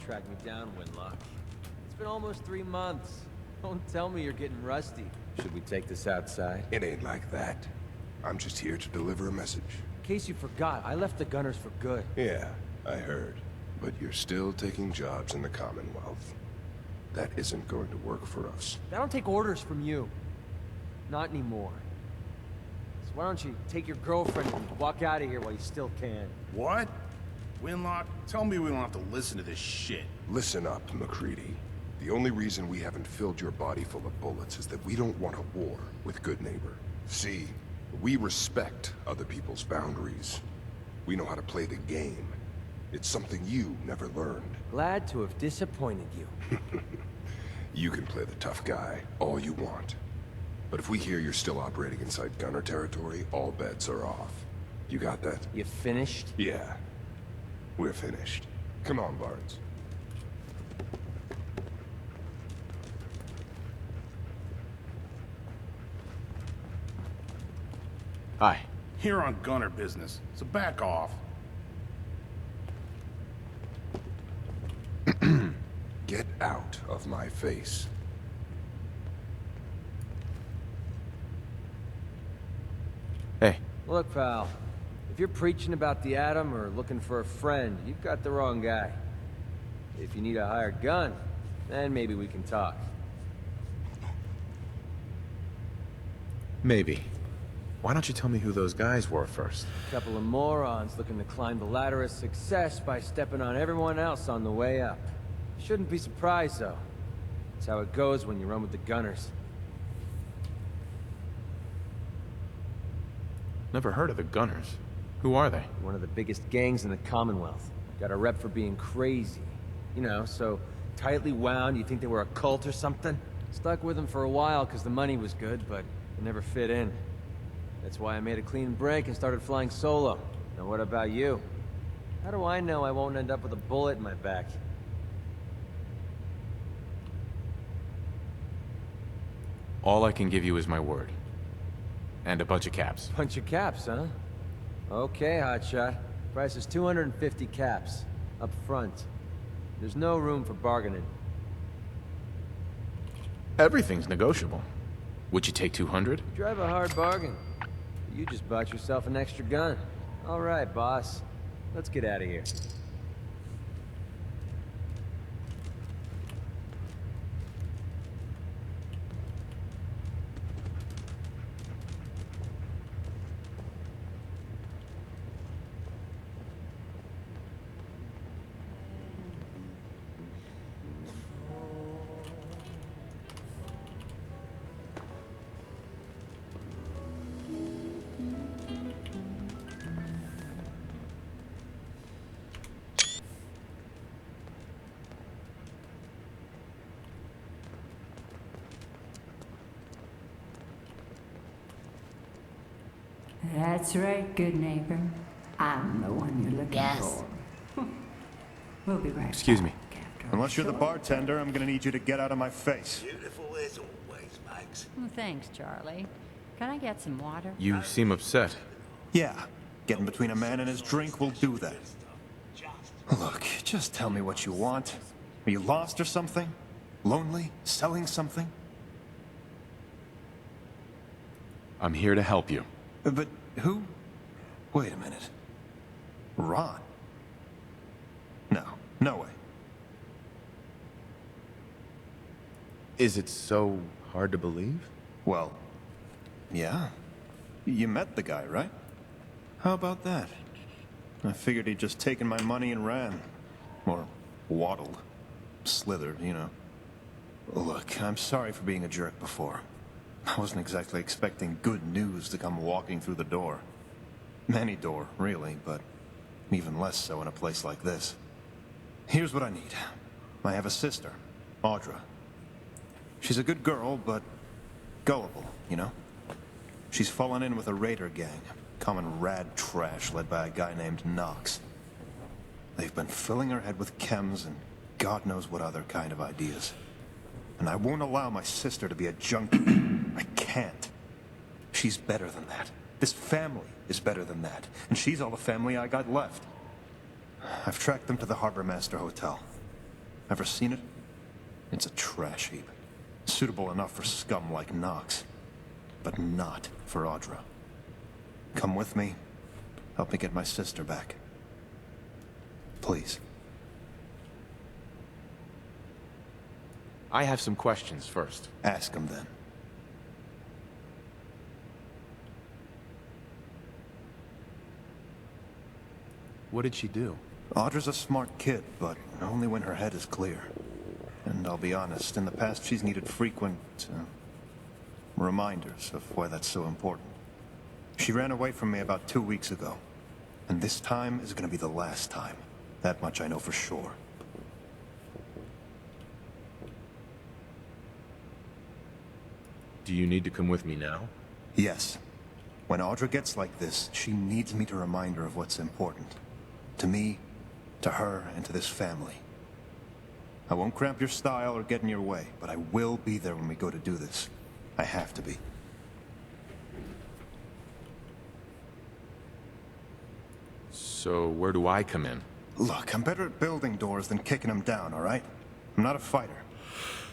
track me down, Winlock. It's been almost 3 months. Don't tell me you're getting rusty. Should we take this outside? It ain't like that. I'm just here to deliver a message. In case you forgot, I left the Gunners for good. Yeah, I heard. But you're still taking jobs in the Commonwealth. That isn't going to work for us. I don't take orders from you. Not anymore. So why don't you take your girlfriend and walk out of here while you still can? What? Winlock, tell me we don't have to listen to this shit. Listen up, MacReady. The only reason we haven't filled your body full of bullets is that we don't want a war with Good Neighbor. See, we respect other people's boundaries. We know how to play the game. It's something you never learned. Glad to have disappointed you. You can play the tough guy all you want. But if we hear you're still operating inside Gunner territory, all bets are off. You got that? You finished? Yeah. We're finished. Come on, Barnes. Hi. Here on Gunner business, so back off. Get out of my face. Hey. Look, pal. If you're preaching about the atom or looking for a friend, you've got the wrong guy. If you need a hired gun, then maybe we can talk. Maybe. Why don't you tell me who those guys were first? A couple of morons looking to climb the ladder of success by stepping on everyone else on the way up. Shouldn't be surprised, though. That's how it goes when you run with the Gunners. Never heard of the Gunners. Who are they? One of the biggest gangs in the Commonwealth. Got a rep for being crazy. You know, so tightly wound you'd think they were a cult or something. Stuck with them for a while because the money was good, but it never fit in. That's why I made a clean break and started flying solo. Now what about you? How do I know I won't end up with a bullet in my back? All I can give you is my word. And a bunch of caps. Bunch of caps, huh? Okay, hotshot. Price is 250 caps. Up front. There's no room for bargaining. Everything's negotiable. Would you take 200? You drive a hard bargain. You just bought yourself an extra gun. All right, boss. Let's get out of here. That's right, good neighbor. I'm the one you're looking for. We'll be right Excuse back me. after Unless you're the bartender, I'm gonna need you to get out of my face. Beautiful as always, Max. Well, thanks, Charlie. Can I get some water? You seem upset. Yeah, getting between a man and his drink will do that. Look, just tell me what you want. Are you lost or something? Lonely? Selling something? I'm here to help you. But who? Wait a minute. Ron? No, no way. Is it so hard to believe? Well, yeah. You met the guy, right? How about that? I figured he'd just taken my money and ran. Or waddled. Slithered, you know. Look, I'm sorry for being a jerk before. I wasn't exactly expecting good news to come walking through the door. Any door, really, but even less so in a place like this. Here's what I need. I have a sister, Audra. She's a good girl, but gullible, you know? She's fallen in with a raider gang, common rad trash led by a guy named Knox. They've been filling her head with chems and God knows what other kind of ideas. And I won't allow my sister to be a junkie. I can't. She's better than that. This family is better than that. And she's all the family I got left. I've tracked them to the Harbor Master Hotel. Ever seen it? It's a trash heap. Suitable enough for scum like Knox, but not for Audra. Come with me. Help me get my sister back. Please. I have some questions first. Ask him then. What did she do? Audra's a smart kid, but only when her head is clear. And I'll be honest, in the past she's needed frequent, reminders of why that's so important. She ran away from me about 2 weeks ago. And this time is gonna be the last time. That much I know for sure. Do you need to come with me now? Yes. When Audra gets like this, she needs me to remind her of what's important. To me, to her, and to this family. I won't cramp your style or get in your way, but I will be there when we go to do this. I have to be. So where do I come in? Look, I'm better at building doors than kicking them down, all right? I'm not a fighter.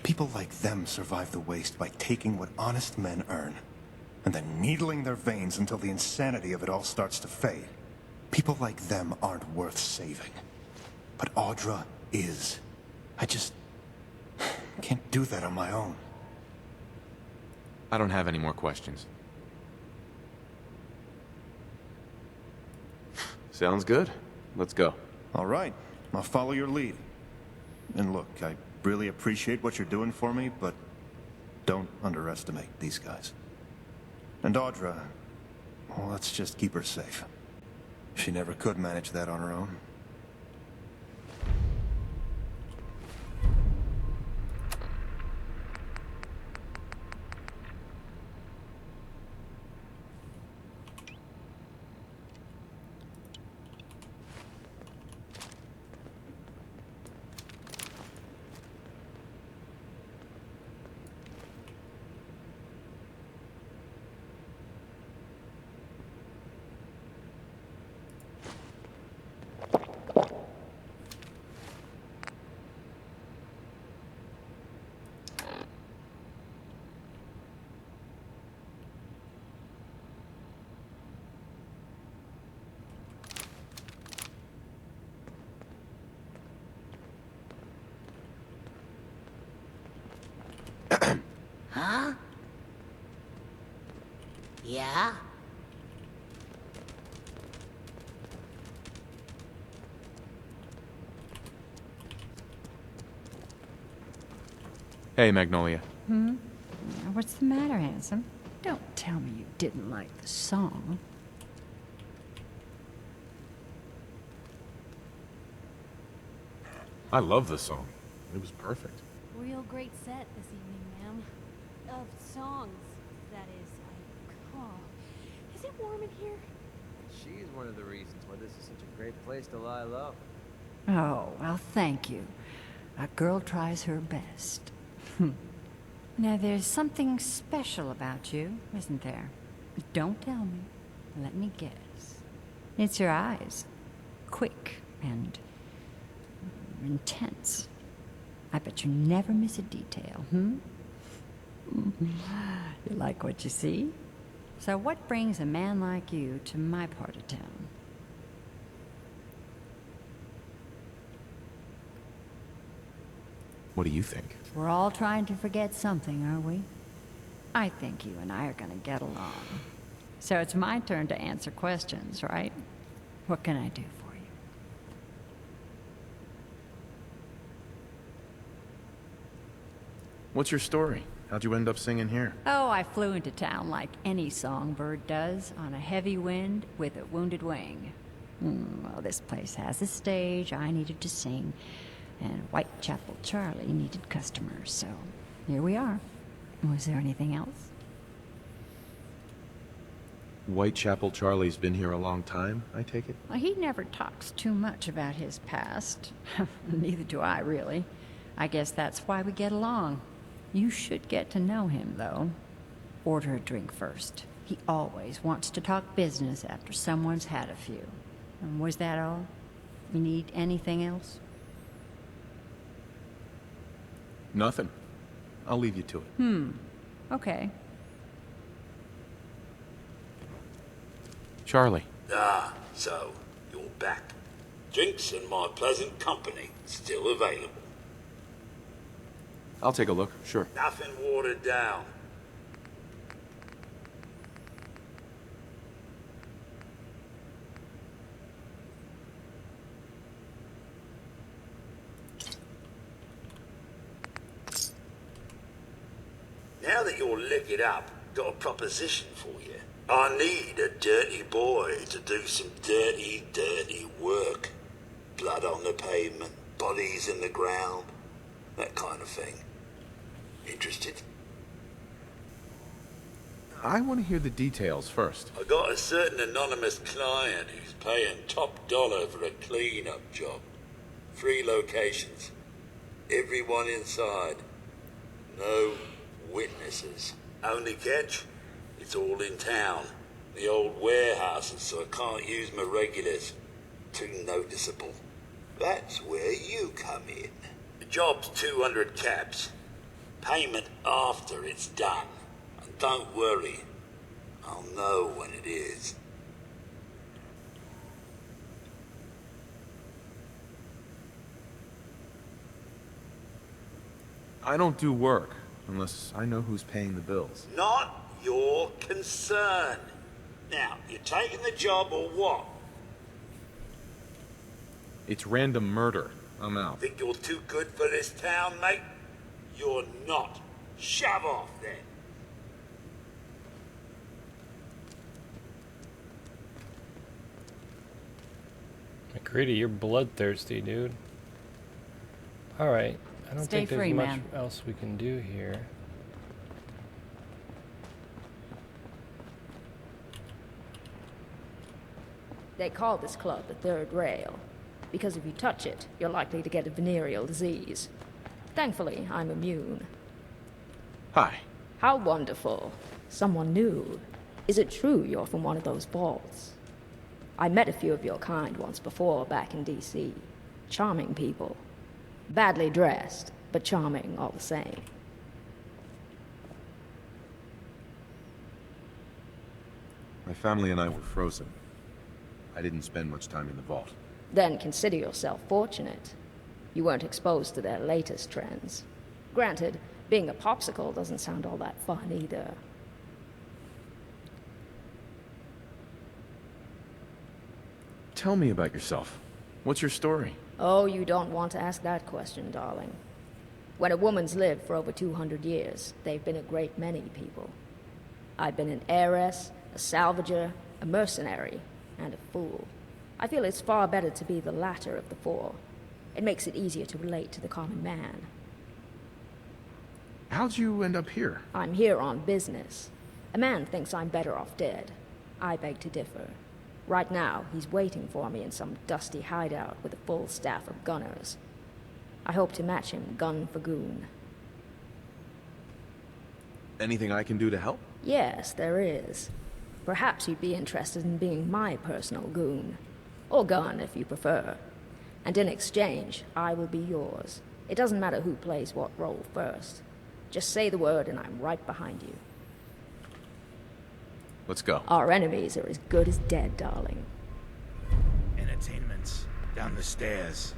People like them survive the waste by taking what honest men earn, and then needling their veins until the insanity of it all starts to fade. People like them aren't worth saving. But Audra is. I just can't do that on my own. I don't have any more questions. Sounds good. Let's go. All right, I'll follow your lead. And look, I really appreciate what you're doing for me, but don't underestimate these guys. And Audra, well, let's just keep her safe. She never could manage that on her own. Huh? Yeah? Hey, Magnolia. What's the matter, handsome? Don't tell me you didn't like the song. I love the song. It was perfect. Real great set this evening, ma'am. Of songs, that is. Is it warm in here? She's one of the reasons why this is such a great place to lie low. Oh, well, thank you. A girl tries her best. Now, there's something special about you, isn't there? Don't tell me. Let me guess. It's your eyes. Quick and intense. I bet you never miss a detail, You like what you see? So what brings a man like you to my part of town? What do you think? We're all trying to forget something, aren't we? I think you and I are gonna get along. So it's my turn to answer questions, right? What can I do for you? What's your story? How'd you end up singing here? Oh, I flew into town like any songbird does, on a heavy wind with a wounded wing. Well, this place has a stage, I needed to sing, and Whitechapel Charlie needed customers, so here we are. Was there anything else? Whitechapel Charlie's been here a long time, I take it? Well, he never talks too much about his past. Neither do I, really. I guess that's why we get along. You should get to know him, though. Order a drink first. He always wants to talk business after someone's had a few. And was that all? You need anything else? Nothing. I'll leave you to it. Okay. Charlie. Ah, so, you're back. Drinks and my pleasant company still available. I'll take a look, sure. Nothing watered down. Now that you're liquored up, got a proposition for you. I need a dirty boy to do some dirty, dirty work. Blood on the pavement, bodies in the ground, that kind of thing. Interested? I want to hear the details first. I got a certain anonymous client who's paying top dollar for a clean-up job. 3 locations. Everyone inside. No witnesses. Only catch? It's all in town. The old warehouses, so I can't use my regulars. Too noticeable. That's where you come in. The job's 200 caps. Payment after it's done. And don't worry, I'll know when it is. I don't do work unless I know who's paying the bills. Not your concern. Now, you taking the job or what? It's random murder. I'm out. Think you're too good for this town, mate? You're not. Shove off, then. McCready, you're bloodthirsty, dude. Alright, I don't Stay think there's free, much man. else we can do here. They call this club the Third Rail, because if you touch it, you're likely to get a venereal disease. Thankfully, I'm immune. Hi. How wonderful. Someone new. Is it true you're from one of those vaults? I met a few of your kind once before back in D.C. Charming people. Badly dressed, but charming all the same. My family and I were frozen. I didn't spend much time in the vault. Then consider yourself fortunate. You weren't exposed to their latest trends. Granted, being a popsicle doesn't sound all that fun either. Tell me about yourself. What's your story? Oh, you don't want to ask that question, darling. When a woman's lived for over 200 years, they've been a great many people. I've been an heiress, a salvager, a mercenary, and a fool. I feel it's far better to be the latter of the four. It makes it easier to relate to the common man. How'd you end up here? I'm here on business. A man thinks I'm better off dead. I beg to differ. Right now, he's waiting for me in some dusty hideout with a full staff of gunners. I hope to match him gun for goon. Anything I can do to help? Yes, there is. Perhaps you'd be interested in being my personal goon. Or gun, if you prefer. And in exchange, I will be yours. It doesn't matter who plays what role first. Just say the word and I'm right behind you. Let's go. Our enemies are as good as dead, darling. Entertainment. Down the stairs.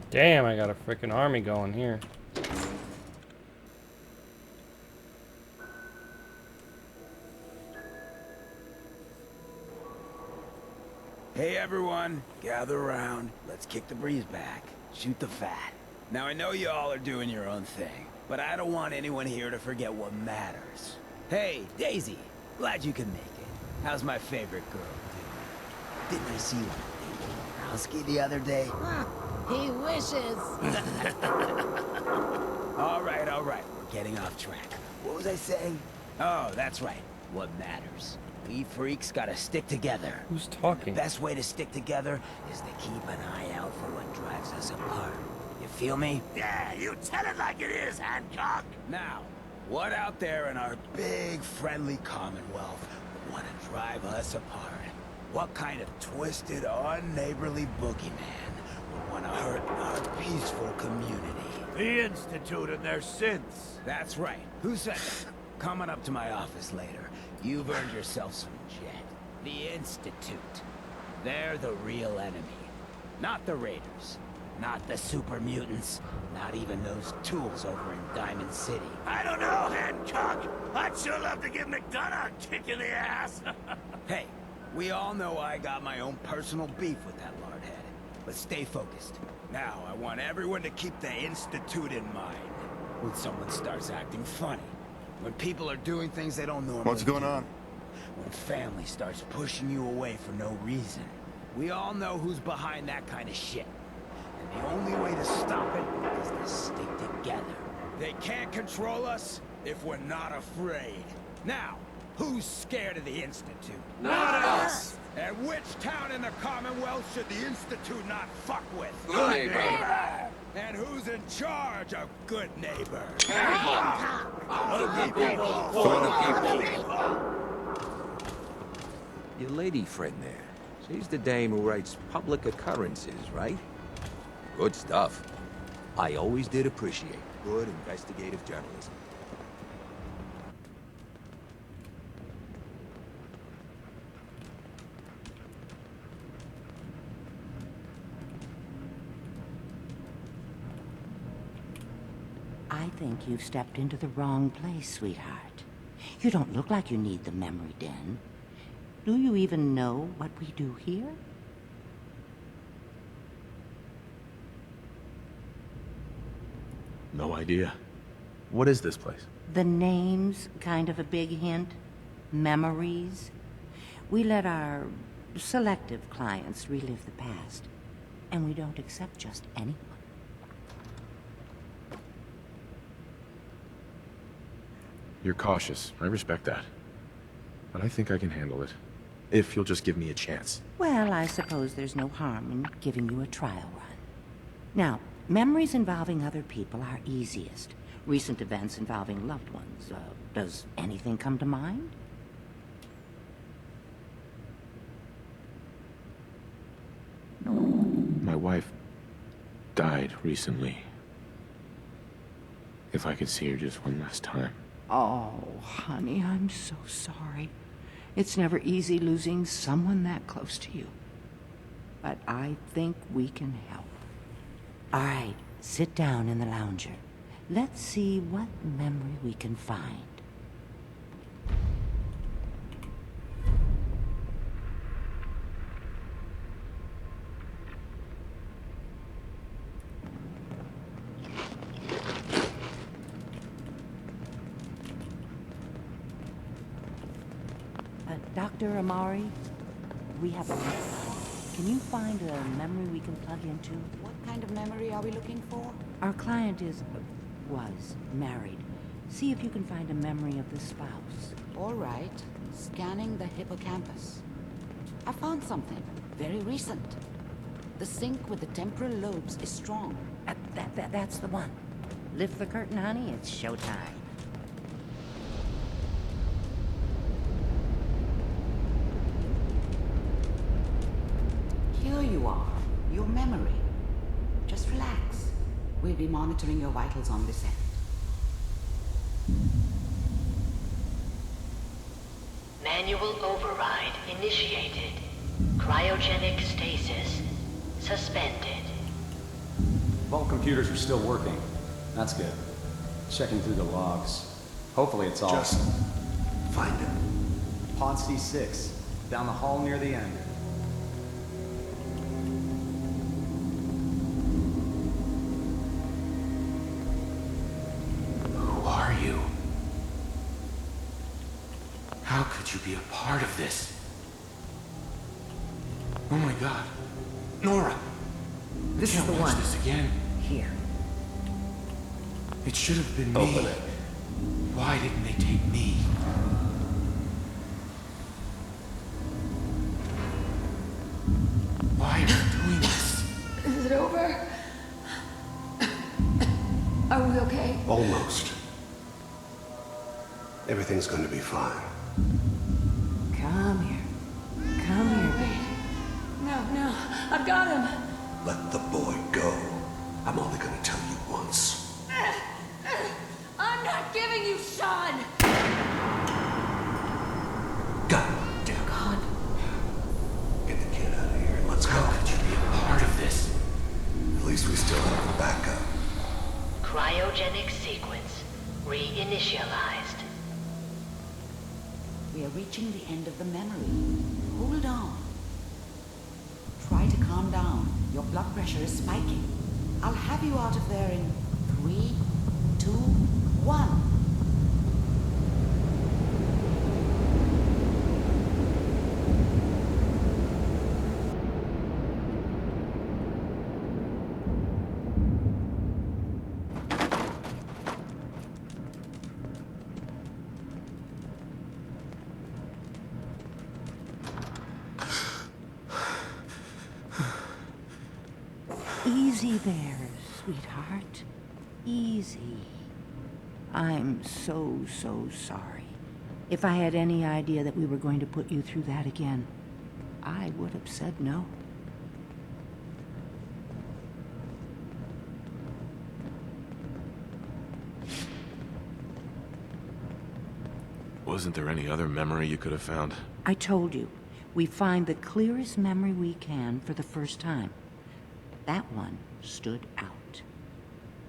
Damn, I got a freaking army going here. Hey everyone, gather around. Let's kick the breeze back. Shoot the fat. Now I know you all are doing your own thing, but I don't want anyone here to forget what matters. Hey, Daisy, glad you could make it. How's my favorite girl doing? Didn't I see you on a date with Rowski the other day? He wishes. All right, we're getting off track. What was I saying? Oh, that's right. What matters. We freaks gotta stick together. Who's talking? The best way to stick together is to keep an eye out for what drives us apart. You feel me? Yeah, you tell it like it is, Hancock. Now, what out there in our big, friendly Commonwealth would want to drive us apart? What kind of twisted, unneighborly boogeyman would want to hurt Our peaceful community. The Institute and their synths. That's right. Who said that? Coming up to my office later. You've earned yourself some jet. The Institute. They're the real enemy. Not the Raiders. Not the super mutants. Not even those tools over in Diamond City. I don't know, Hancock. I'd sure love to give McDonough a kick in the ass. Hey, we all know I got my own personal beef with that lardhead. But stay focused. Now, I want everyone to keep the Institute in mind. When someone starts acting funny. When people are doing things they don't normally What's going on? When family starts pushing you away for no reason. We all know who's behind that kind of shit. And the only way to stop it is to stick together. They can't control us if we're not afraid. Now, who's scared of the Institute? Not us. And which town in the Commonwealth should the Institute not fuck with? Good neighbor. And who's in charge of good neighbor? Other people for the people. Your lady friend there. She's the dame who writes public occurrences, right? Good stuff. I always did appreciate good investigative journalism. I think you've stepped into the wrong place, sweetheart. You don't look like you need the memory den. Do you even know what we do here? No idea. What is this place? The name's kind of a big hint. Memories. We let our selective clients relive the past. And we don't accept just anyone. You're cautious. I respect that. But I think I can handle it. If you'll just give me a chance. Well, I suppose there's no harm in giving you a trial run. Now, memories involving other people are easiest. Recent events involving loved ones. Does anything come to mind? My wife died recently. If I could see her just one last time. Oh, honey, I'm so sorry. It's never easy losing someone that close to you. But I think we can help. All right, sit down in the lounger. Let's see what memory we can find. Dr. Amari, we have a lifeline. Can you find a memory we can plug into? What kind of memory are we looking for? Our client was married. See if you can find a memory of the spouse. All right. Scanning the hippocampus. I found something. Very recent. The sync with the temporal lobes is strong. That's the one. Lift the curtain, honey. It's showtime. Here you are. Your memory. Just relax. We'll be monitoring your vitals on this end. Manual override initiated. Cryogenic stasis suspended. Vault computers are still working. That's good. Checking through the logs. Hopefully it's all... Just find him. Pod C6. Down the hall near the end. Who are you? How could you be a part of this? Oh my god. Nora! This is the Can't watch one. this again. Here. It should have been me. Open it. Why didn't they take me? Why are you doing this? Is it over? Are we okay? Almost. Everything's going to be fine. Come here. Come here, baby. No, I've got him. Let the boy go. Reinitialized. We are reaching the end of the memory. Hold on. Try to calm down. Your blood pressure is spiking. I'll have you out of there in 3, 2, 1. Easy there, sweetheart. Easy. I'm so sorry. If I had any idea that we were going to put you through that again, I would have said no. Wasn't there any other memory you could have found? I told you, we find the clearest memory we can for the first time. That one stood out.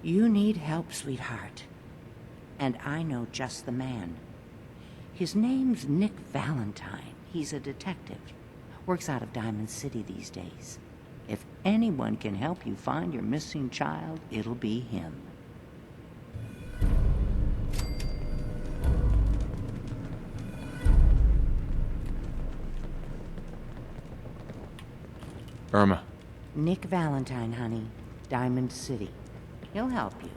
You need help, sweetheart. And I know just the man. His name's Nick Valentine. He's a detective. Works out of Diamond City these days. If anyone can help you find your missing child, it'll be him. Irma. Nick Valentine, honey. Diamond City. He'll help you.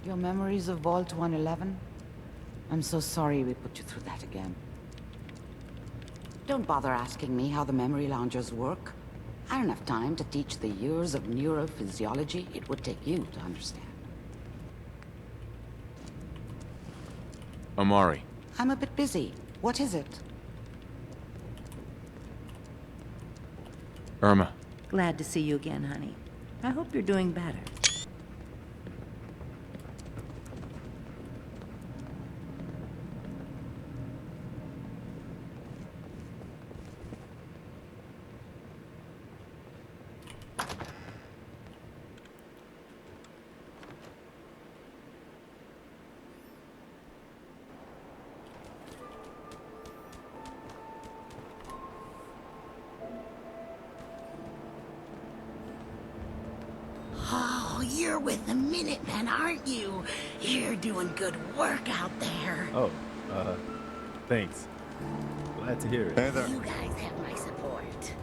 Your memories of Vault 111? I'm so sorry we put you through that again. Don't bother asking me how the memory loungers work. I don't have time to teach the years of neurophysiology it would take you to understand. Amari. I'm a bit busy. What is it? Irma. Glad to see you again, honey. I hope you're doing better. Oh, you're with the Minutemen, aren't you? You're doing good work out there. Oh, thanks. Glad to hear it. Hey there. You guys have my support.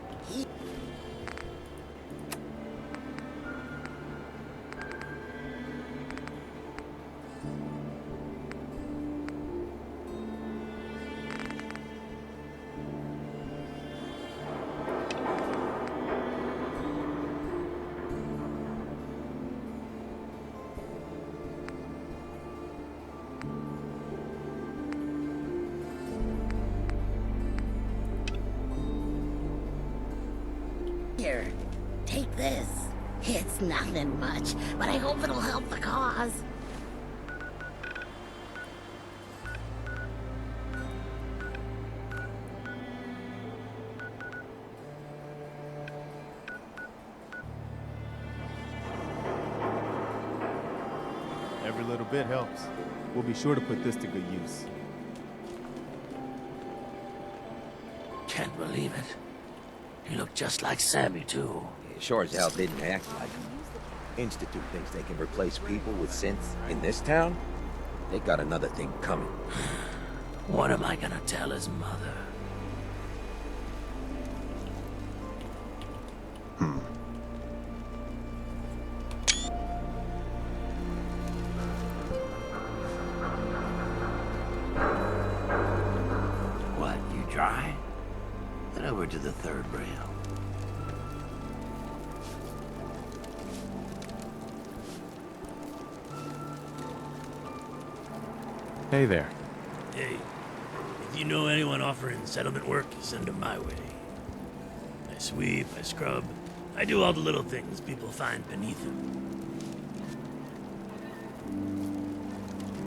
Here, take this. It's nothing much, but I hope it'll help the cause. Every little bit helps. We'll be sure to put this to good use. Can't believe it. He looked just like Sammy, too. Sure as hell didn't act like him. Institute thinks they can replace people with synths in this town? They got another thing coming. What am I gonna tell his mother? What, you dry? Head over to the third rail. Hey there. Hey, if you know anyone offering settlement work, send them my way. I sweep, I scrub, I do all the little things people find beneath them.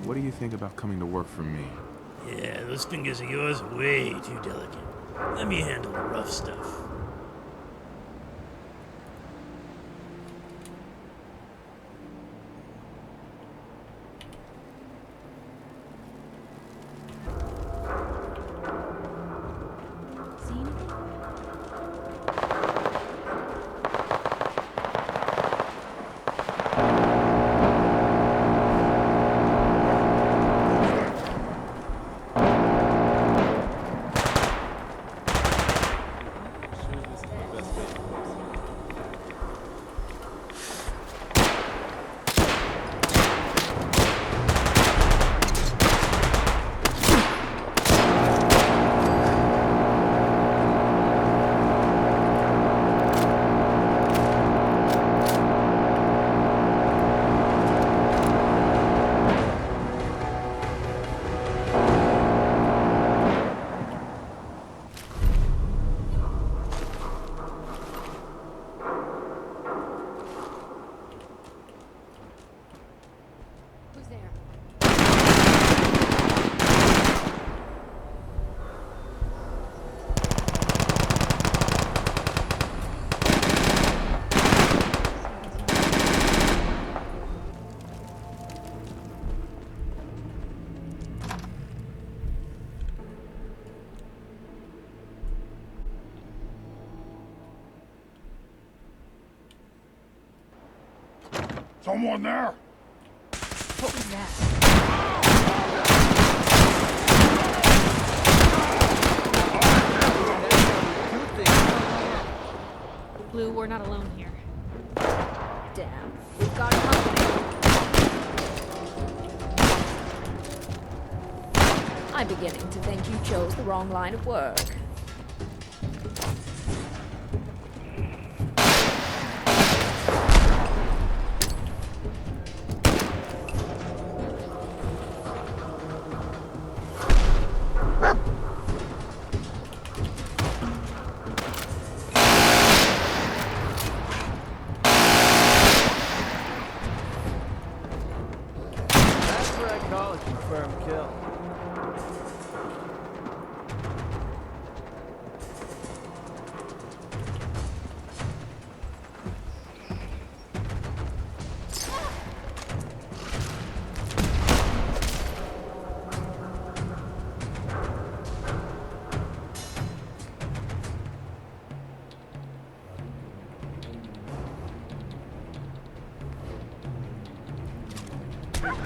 What do you think about coming to work for me? Yeah, those fingers of yours are way too delicate. Let me handle the rough stuff. best way to fix it. Who's there? Someone there? What was that? Blue, we're not alone here. Damn, we've got company. I'm beginning to think you chose the wrong line of work. That's what I call a confirmed kill.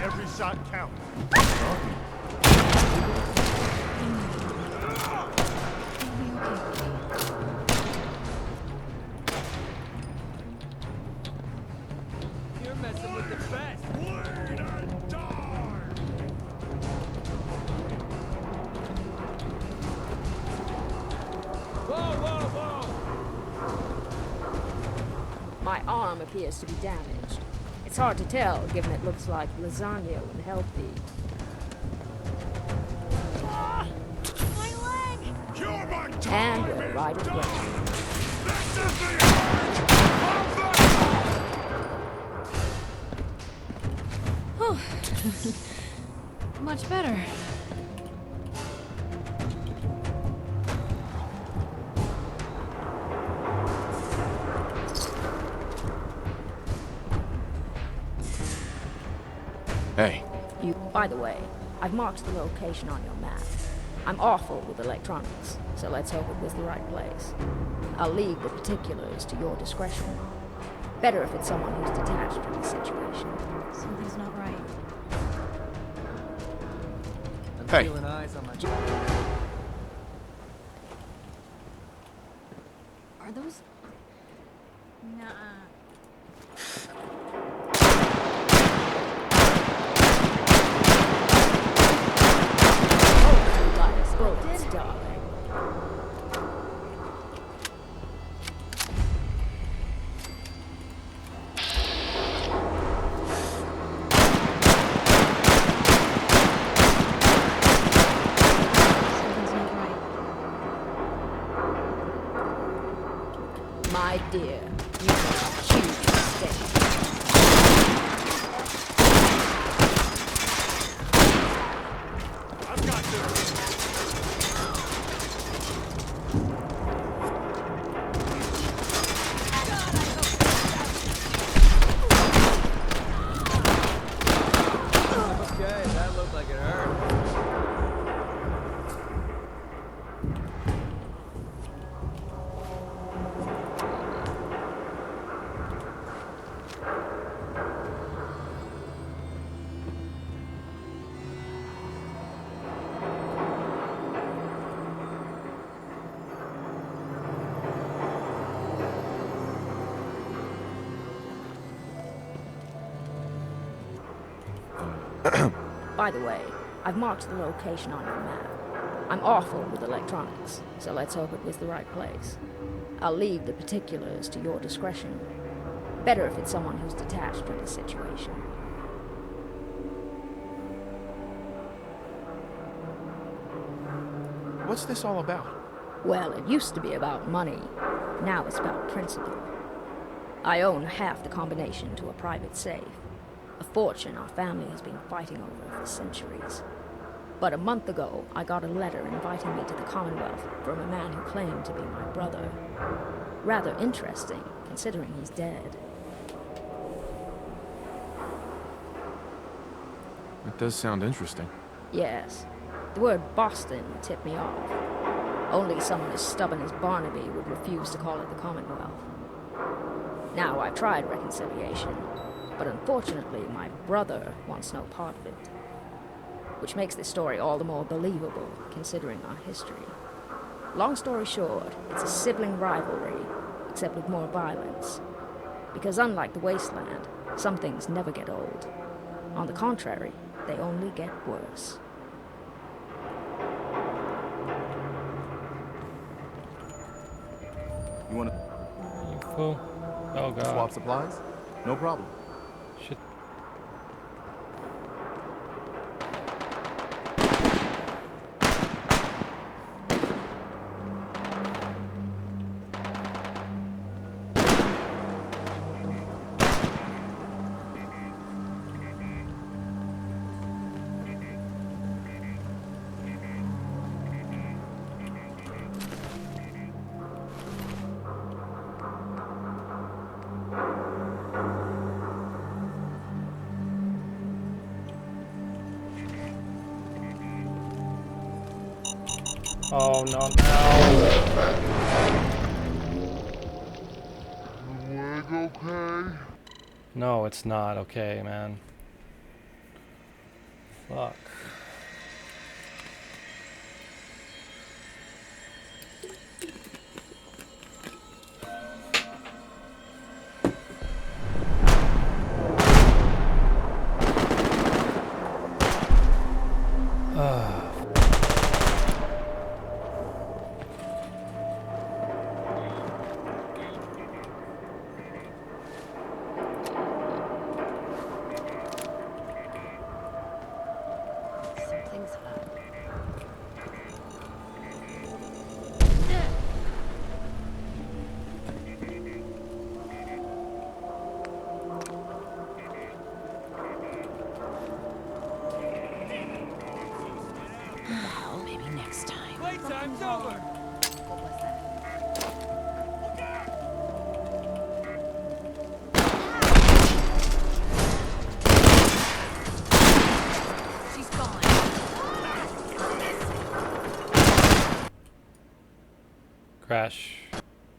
Every shot counts. You're messing with the best. Whoa, whoa, whoa! My arm appears to be damaged. It's hard to tell, given it looks like lasagna when healthy. And we're right at the ground. Much better. Hey, By the way, I've marked the location on your map. I'm awful with electronics, so let's hope it was the right place. I'll leave the particulars to your discretion. Better if it's someone who's detached from the situation. Something's not right. I'm Hey. feeling eyes on my... Are those... Nuh-uh. Bullets, darling. Something's not right. My dear, you made a huge mistake. I've got this. Okay, that looked like it hurt. By the way, I've marked the location on your map. I'm awful with electronics, so let's hope it was the right place. I'll leave the particulars to your discretion. Better if it's someone who's detached from the situation. What's this all about? Well, it used to be about money. Now it's about principle. I own half the combination to a private safe. A fortune our family has been fighting over for centuries. But a month ago, I got a letter inviting me to the Commonwealth from a man who claimed to be my brother. Rather interesting, considering he's dead. It does sound interesting. Yes. The word Boston tipped me off. Only someone as stubborn as Barnaby would refuse to call it the Commonwealth. Now, I've tried reconciliation, but unfortunately, my brother wants no part of it. Which makes this story all the more believable, considering our history. Long story short, it's a sibling rivalry, except with more violence. Because unlike the Wasteland, some things never get old. On the contrary, they only get worse. You wanna You fool. Oh god. swap supplies? No problem. Shit. Oh no, no. No, it's not okay, man. Fuck. Something's up. Well, maybe next time. Playtime's over! What was that? She's gone. Crash.